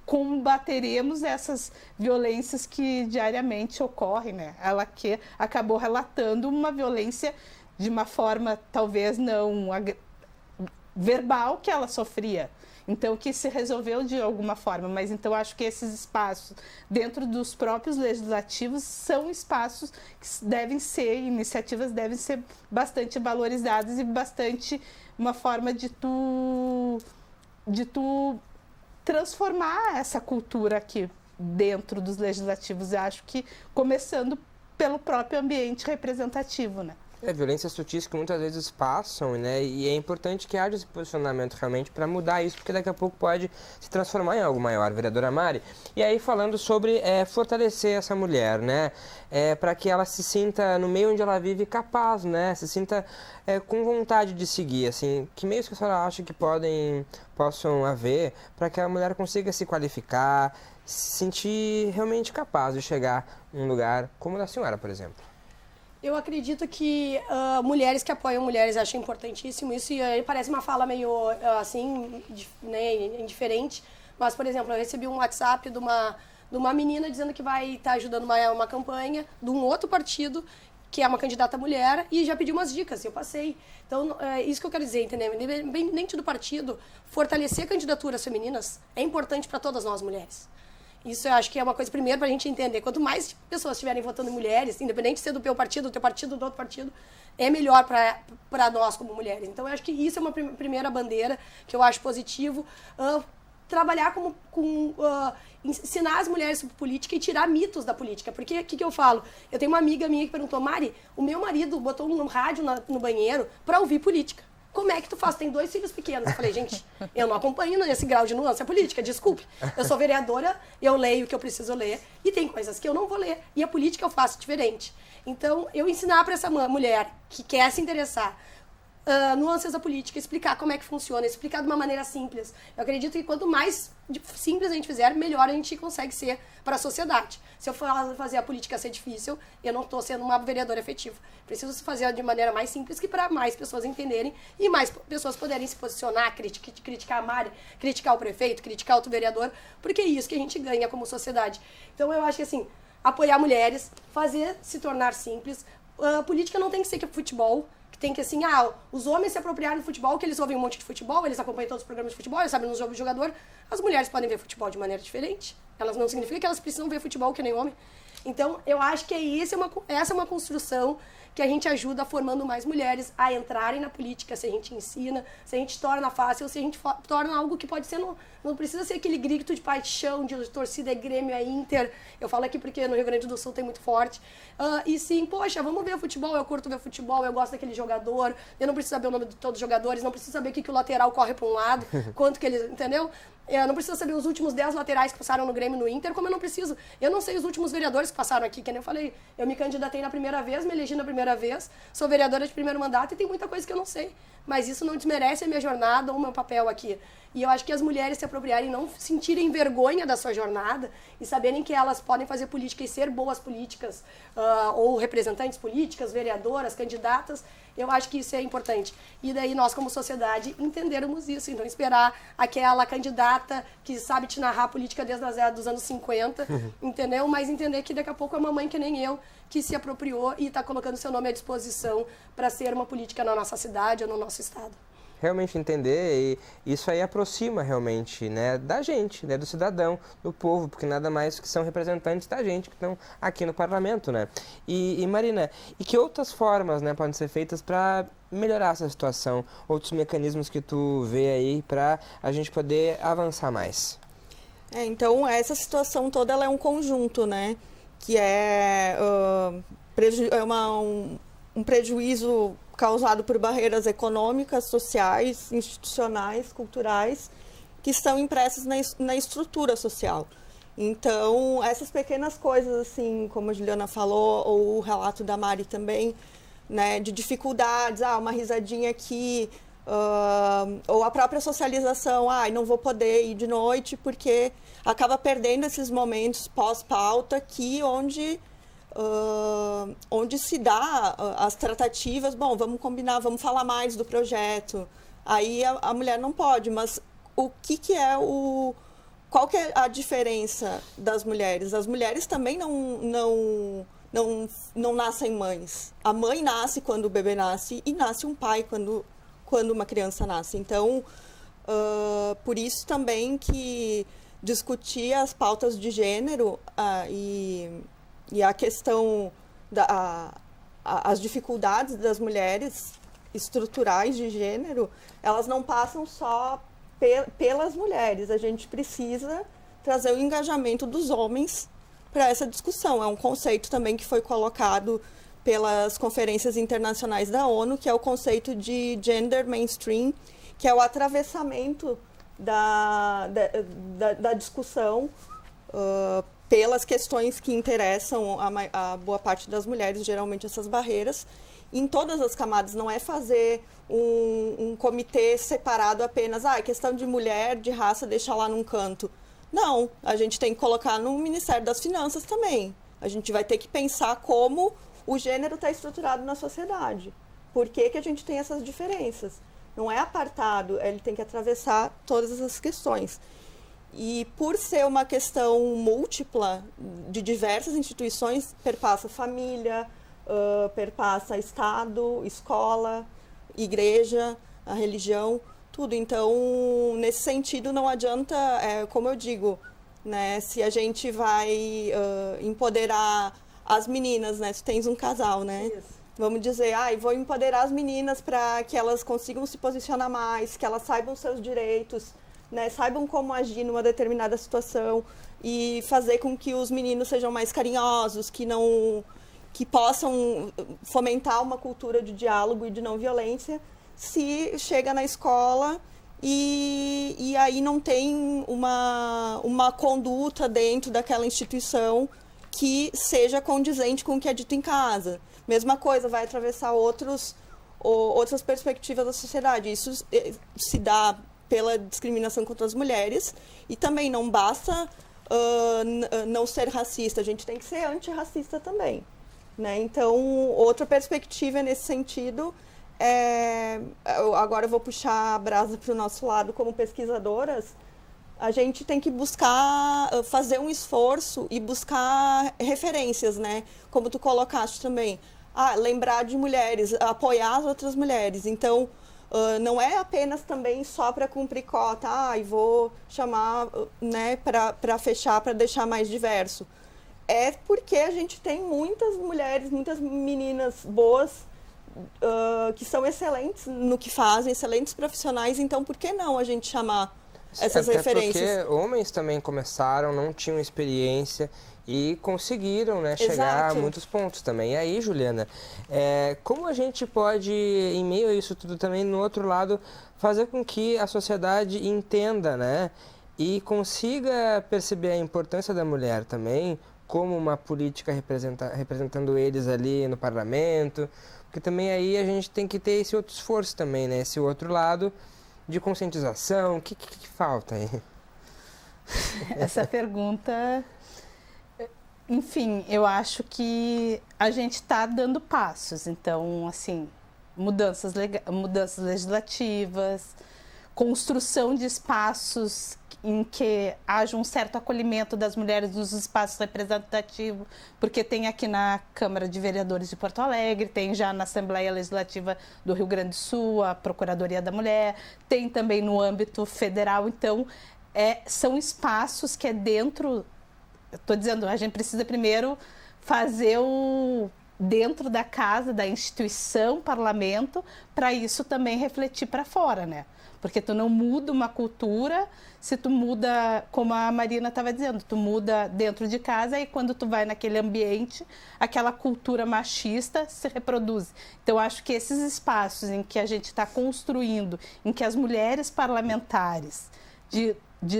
combateremos essas violências que diariamente ocorrem, né? Ela que acabou relatando uma violência de uma forma talvez não verbal que ela sofria. Então, que se resolveu de alguma forma. Mas então acho que esses espaços dentro dos próprios legislativos são espaços que devem ser, iniciativas devem ser bastante valorizadas e bastante uma forma de tu transformar essa cultura aqui dentro dos legislativos. Eu acho que começando pelo próprio ambiente representativo, né? Violências sutis que muitas vezes passam, né? E é importante que haja esse posicionamento realmente para mudar isso, porque daqui a pouco pode se transformar em algo maior, vereadora Mari. E aí falando sobre fortalecer essa mulher, né? Para que ela se sinta no meio onde ela vive capaz, né? Se sinta com vontade de seguir, assim. Que meios que a senhora acha que possam haver para que a mulher consiga se qualificar, se sentir realmente capaz de chegar em um lugar como o da senhora, por exemplo? Eu acredito que mulheres que apoiam mulheres acham importantíssimo isso, e aí parece uma fala meio assim, né, indiferente, mas, por exemplo, eu recebi um WhatsApp de uma menina dizendo que vai estar ajudando uma campanha de um outro partido, que é uma candidata mulher, e já pediu umas dicas, eu passei. Então, é isso que eu quero dizer, entendeu? Independente do partido, fortalecer candidaturas femininas é importante para todas nós mulheres. Isso eu acho que é uma coisa, primeiro, para a gente entender. Quanto mais pessoas estiverem votando em mulheres, independente de ser do teu partido, do outro partido, é melhor para nós como mulheres. Então, eu acho que isso é uma primeira bandeira que eu acho positivo. Trabalhar ensinar as mulheres sobre política e tirar mitos da política. Porque, o que eu falo? Eu tenho uma amiga minha que perguntou, Mari, o meu marido botou um rádio no banheiro para ouvir política. Como é que tu faz? Tem 2 filhos pequenos. Eu falei, gente, eu não acompanho nesse grau de nuance a política, desculpe. Eu sou vereadora, eu leio o que eu preciso ler, e tem coisas que eu não vou ler. E a política eu faço diferente. Então, eu ensinar para essa mulher que quer se interessar nuances da política, explicar como é que funciona, explicar de uma maneira simples. Eu acredito que quanto mais simples a gente fizer, melhor a gente consegue ser para a sociedade. Se eu fazer a política ser difícil, eu não estou sendo uma vereadora efetiva. Preciso fazer de maneira mais simples, que para mais pessoas entenderem e mais pessoas poderem se posicionar, criticar a Mari, criticar o prefeito, criticar outro vereador, porque é isso que a gente ganha como sociedade. Então eu acho que assim, apoiar mulheres, fazer se tornar simples. A política não tem que ser que futebol, que tem que assim, os homens se apropriarem do futebol, que eles ouvem um monte de futebol, eles acompanham todos os programas de futebol, eles sabem nos jogos de jogador. As mulheres podem ver futebol de maneira diferente. Elas não significa que elas precisam ver futebol que nem homem. Então, eu acho que essa é uma construção que a gente ajuda formando mais mulheres a entrarem na política, se a gente ensina, se a gente torna fácil, se a gente torna algo que pode ser, não precisa ser aquele grito de paixão, de torcida, é Grêmio, é Inter. Eu falo aqui porque no Rio Grande do Sul tem muito forte. E sim, poxa, vamos ver futebol, eu curto ver futebol, eu gosto daquele jogador, eu não preciso saber o nome de todos os jogadores, não preciso saber que o lateral corre para um lado, quanto que ele, entendeu? Eu não preciso saber os últimos 10 laterais que passaram no Grêmio e no Inter, como eu não preciso. Eu não sei os últimos vereadores que passaram aqui, que nem eu falei. Eu me candidatei na primeira vez, me elegi na primeira vez, sou vereadora de primeiro mandato e tem muita coisa que eu não sei. mas isso não desmerece a minha jornada ou o meu papel aqui. E eu acho que as mulheres se apropriarem, não sentirem vergonha da sua jornada e saberem que elas podem fazer política e ser boas políticas, ou representantes políticas, vereadoras, candidatas, eu acho que isso é importante. E daí nós, como sociedade, entendermos isso, e não esperar aquela candidata que sabe te narrar política desde os anos 50, entendeu? Mas entender que daqui a pouco é uma mãe que nem eu, que se apropriou e está colocando seu nome à disposição para ser uma política na nossa cidade ou no nosso estado. Realmente entender, e isso aí aproxima realmente, né, da gente, né, do cidadão, do povo, porque nada mais que são representantes da gente que estão aqui no parlamento, né. E Marina, e que outras formas, né, podem ser feitas para melhorar essa situação, outros mecanismos que tu vê aí para a gente poder avançar mais? Então, essa situação toda ela é um conjunto, né, que é um prejuízo causado por barreiras econômicas, sociais, institucionais, culturais, que estão impressas na estrutura social. Então, essas pequenas coisas, assim, como a Juliana falou, ou o relato da Mari também, né, de dificuldades, uma risadinha aqui, ou a própria socialização, não vou poder ir de noite, porque acaba perdendo esses momentos pós-pauta aqui, onde se dá as tratativas, vamos combinar, vamos falar mais do projeto. Aí a mulher não pode, mas qual que é a diferença das mulheres? As mulheres também não nascem mães. A mãe nasce quando o bebê nasce e nasce um pai quando uma criança nasce. Então, por isso também que discutir as pautas de gênero e a questão as dificuldades das mulheres estruturais de gênero, elas não passam só pelas mulheres. A gente precisa trazer o engajamento dos homens para essa discussão. É um conceito também que foi colocado pelas conferências internacionais da ONU, que é o conceito de gender mainstream, que é o atravessamento da discussão pelas questões que interessam a boa parte das mulheres, geralmente essas barreiras, em todas as camadas. Não é fazer um comitê separado apenas, questão de mulher, de raça, deixar lá num canto. Não, a gente tem que colocar no Ministério das Finanças também. A gente vai ter que pensar como o gênero está estruturado na sociedade. Por que a gente tem essas diferenças? Não é apartado, ele tem que atravessar todas essas questões. E por ser uma questão múltipla de diversas instituições, perpassa família, perpassa Estado, escola, igreja, a religião, tudo. Então, nesse sentido, não adianta, como eu digo, né, se a gente vai empoderar as meninas, né, se tens um casal, né? Isso. Vamos dizer, vou empoderar as meninas para que elas consigam se posicionar mais, que elas saibam seus direitos, né, saibam como agir numa determinada situação e fazer com que os meninos sejam mais carinhosos, que possam fomentar uma cultura de diálogo e de não violência. Se chega na escola e aí não tem uma conduta dentro daquela instituição que seja condizente com o que é dito em casa. Mesma coisa, vai atravessar outras perspectivas da sociedade. Isso se dá pela discriminação contra as mulheres, e também não basta não ser racista, a gente tem que ser antirracista também, né? Então, outra perspectiva nesse sentido agora eu vou puxar a brasa para o nosso lado como pesquisadoras. A gente tem que buscar fazer um esforço e buscar referências, né? Como tu colocaste também, lembrar de mulheres, apoiar as outras mulheres. Então, não é apenas também só para cumprir cota, e vou chamar, né, para fechar, para deixar mais diverso. É porque a gente tem muitas mulheres, muitas meninas boas, que são excelentes no que fazem, excelentes profissionais, então por que não a gente chamar essas referências? Porque homens também começaram, não tinham experiência e conseguiram, né, chegar a muitos pontos também. E aí, Juliana, como a gente pode, em meio a isso tudo também, no outro lado, fazer com que a sociedade entenda, né, e consiga perceber a importância da mulher também como uma política representando eles ali no parlamento, porque também aí a gente tem que ter esse outro esforço também, né? Esse outro lado de conscientização. O que falta aí? Essa pergunta, enfim, eu acho que a gente está dando passos. Então, assim, mudanças legislativas, construção de espaços em que haja um certo acolhimento das mulheres nos espaços representativos, porque tem aqui na Câmara de Vereadores de Porto Alegre, tem já na Assembleia Legislativa do Rio Grande do Sul, a Procuradoria da Mulher, tem também no âmbito federal. Então, são espaços que é dentro... Estou dizendo, a gente precisa primeiro fazer dentro da casa, da instituição, parlamento, para isso também refletir para fora, né? Porque tu não muda uma cultura se tu muda, como a Marina estava dizendo, tu muda dentro de casa e quando tu vai naquele ambiente, aquela cultura machista se reproduz. Então, acho que esses espaços em que a gente está construindo, em que as mulheres parlamentares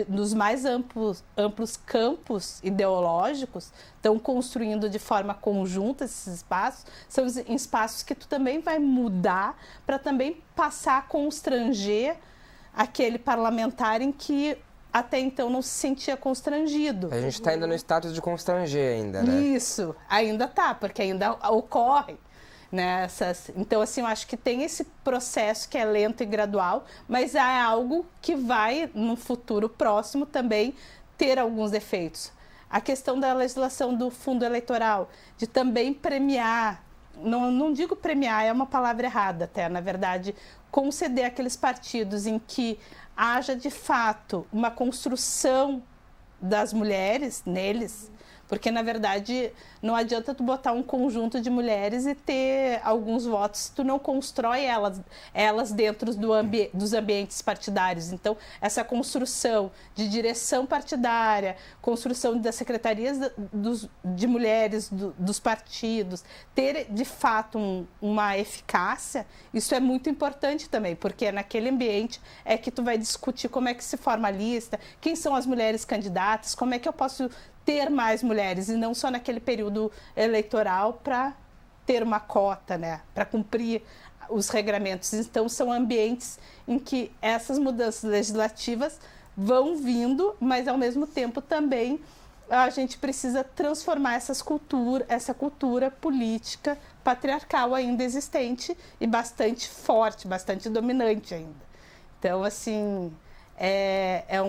nos mais amplos campos ideológicos estão construindo de forma conjunta esses espaços, são espaços que tu também vai mudar para também passar a constranger aquele parlamentar em que até então não se sentia constrangido. A gente está ainda no status de constranger ainda, né? Isso, ainda está, porque ainda ocorre. Né? Então, assim, eu acho que tem esse processo que é lento e gradual, mas é algo que vai, no futuro próximo, também ter alguns efeitos. A questão da legislação do fundo eleitoral, de também premiar, não digo premiar, é uma palavra errada até, na verdade, conceder aqueles partidos em que haja, de fato, uma construção das mulheres neles, porque, na verdade, não adianta tu botar um conjunto de mulheres e ter alguns votos se tu não constrói elas dentro dos ambientes partidários. Então, essa construção de direção partidária, construção das secretarias de mulheres dos partidos, ter, de fato, uma eficácia, isso é muito importante também, porque naquele ambiente é que tu vai discutir como é que se forma a lista, quem são as mulheres candidatas, como é que eu posso ter mais mulheres, e não só naquele período eleitoral para ter uma cota, né, para cumprir os regramentos. Então, são ambientes em que essas mudanças legislativas vão vindo, mas, ao mesmo tempo, também a gente precisa transformar essa cultura política patriarcal ainda existente e bastante forte, bastante dominante ainda. Então, assim, é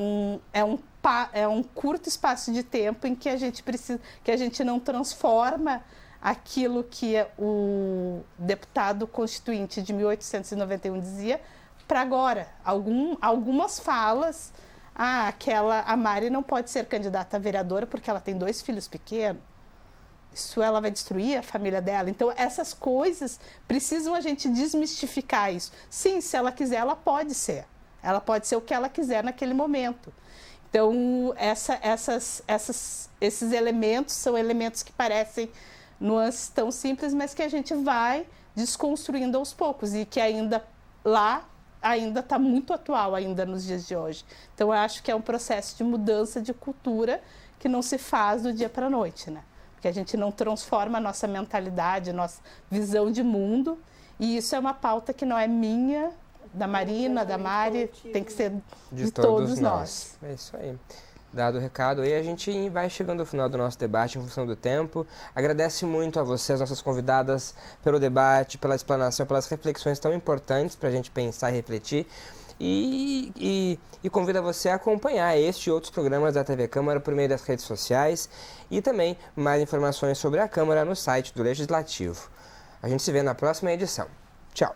um curto espaço de tempo em que a gente não transforma aquilo que o deputado constituinte de 1891 dizia para agora. Algumas falas, a Mari não pode ser candidata a vereadora porque ela tem 2 filhos pequenos. Isso ela vai destruir a família dela. Então, essas coisas precisam a gente desmistificar isso. Sim, se ela quiser, ela pode ser. Ela pode ser o que ela quiser naquele momento. Então, esses elementos são elementos que parecem nuances tão simples, mas que a gente vai desconstruindo aos poucos e que ainda está muito atual ainda nos dias de hoje. Então, eu acho que é um processo de mudança de cultura que não se faz do dia para a noite, né? Porque a gente não transforma a nossa mentalidade, a nossa visão de mundo, e isso é uma pauta que não é minha, da Marina, da Mari, tem que ser de todos nós. É isso aí. Dado o recado aí, a gente vai chegando ao final do nosso debate em função do tempo. Agradece muito a vocês, nossas convidadas, pelo debate, pela explanação, pelas reflexões tão importantes para a gente pensar e refletir. E convido você a acompanhar este e outros programas da TV Câmara por meio das redes sociais e também mais informações sobre a Câmara no site do Legislativo. A gente se vê na próxima edição. Tchau!